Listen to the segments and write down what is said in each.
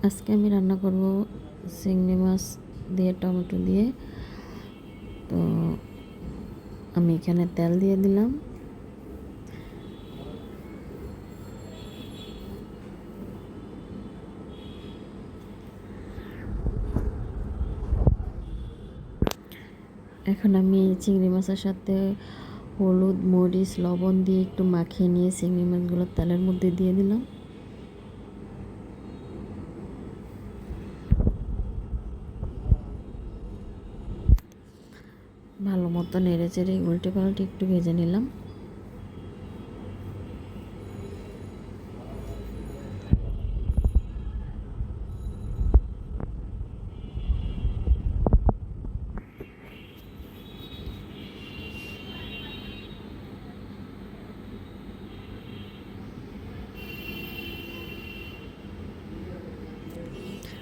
আজকে আমি রান্না করব চিংড়ি মাছ দিয়ে টমেটো দিয়ে। তো আমি এখানে তেল দিয়ে দিলাম। এখন আমি চিংড়ি মাছের সাথে হলুদ, মরিচ, লবণ দিয়ে একটু মাখিয়ে নিয়ে চিংড়ি মাছগুলো তেলের মধ্যে দিয়ে দিলাম। ভালো মতো নেড়ে চেড়ে উল্টে পাল্টে একটু ভেজে নিলাম।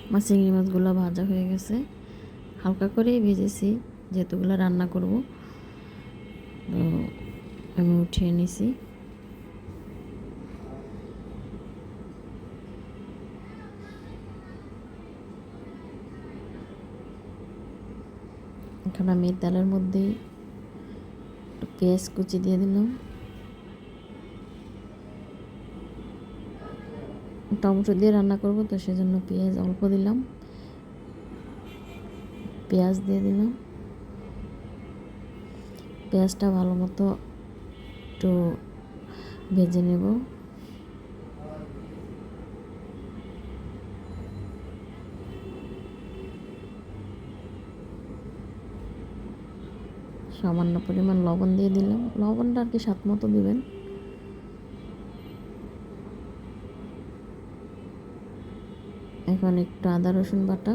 আমার চিংড়ি মাছগুলো ভাজা হয়ে গেছে, হালকা করেই ভেজেছি যেহেতুগুলো রান্না করব। তো আমি উঠিয়ে নিছি। এখন আমি তেলের মধ্যে একটু পেঁয়াজ কুচি দিয়ে দিলাম। টমেটো দিয়ে রান্না করব, তো সেজন্য পেঁয়াজ অল্প দিলাম। পেঁয়াজ দিয়ে দিলাম। পেঁয়াজটা ভালো মতো একটু ভেজে নেব। সামান্য পরিমাণ লবণ দিয়ে দিলাম। লবণটা আর কি স্বাদ মতো দিবেন। এখন একটু আদা রসুন বাটা,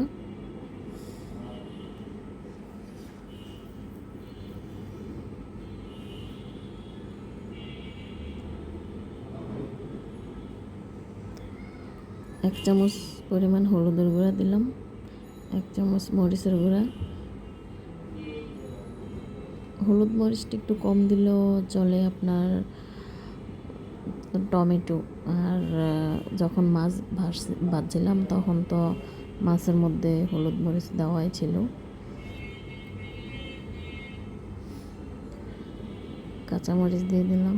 এক চামচ পরিমাণ হলুদের গুঁড়া দিলাম, এক চামচ মরিচের গুঁড়া। হলুদ মরিচটা একটু কম দিলেও চলে আপনার। টমেটো আর যখন মাছ ভাজছিলাম তখন তো মাছের মধ্যে হলুদ মরিচ দেওয়াই ছিল। কাঁচামরিচ দিয়ে দিলাম।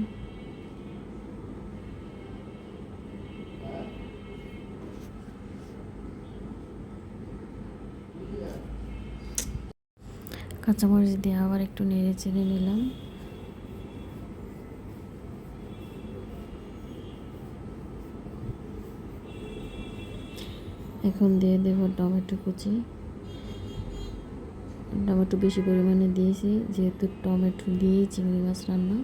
কাঁচামরিচ দিয়ে আবার একটু নেড়ে চেড়ে নিলাম। এখন দিয়ে দেব টমেটো কুচি। টমেটো বেশি পরিমাণে দিয়েছি যেহেতু টমেটো দিয়েই চিংড়ি মাছ রান্না।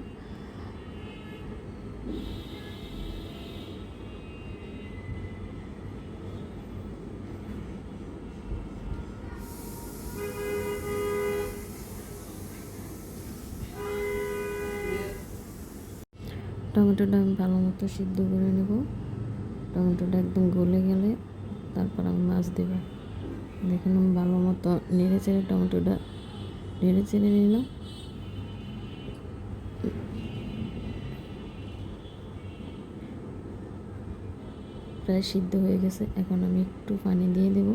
টমেটোটা আমি ভালো মতো সিদ্ধ করে নেব। টমেটোটা একদম গলে গেলে তারপর আমি মাছ দেব। দেখুন আমি ভালো মতো নেড়ে চেড়ে টমেটোটা নেড়ে চেড়ে নিলাম। প্রায় সিদ্ধ হয়ে গেছে। এখন আমি একটু পানি দিয়ে দেব।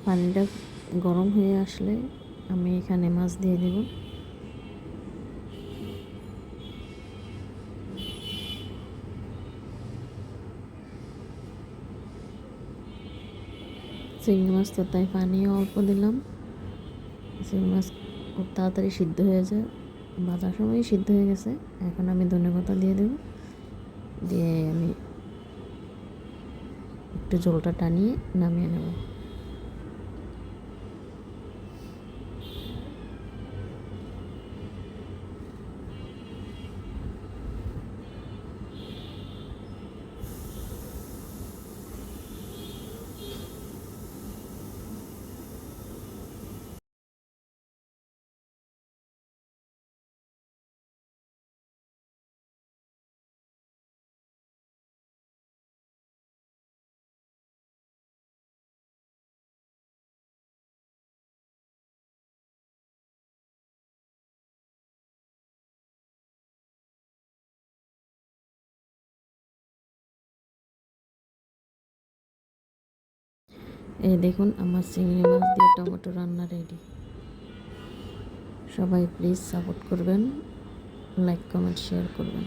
পানিটা গরম হয়ে আসলে আমি এখানে মাছ দিয়ে দেব। চিংড়ি মাছ তো তাই পানিও অল্প দিলাম। চিংড়ি মাছ খুব তাড়াতাড়ি সিদ্ধ হয়ে যায়, ভাজার সময়ই সিদ্ধ হয়ে গেছে। এখন আমি ধনেপাতা দিয়ে দেব। দিয়ে আমি একটু ঝোলটা টানিয়ে নামিয়ে নেব। এই দেখুন আমার চিংড়ি মাছ দিয়ে টমেটো রান্না রেডি। সবাই প্লিজ সাপোর্ট করবেন, লাইক কমেন্ট শেয়ার করবেন।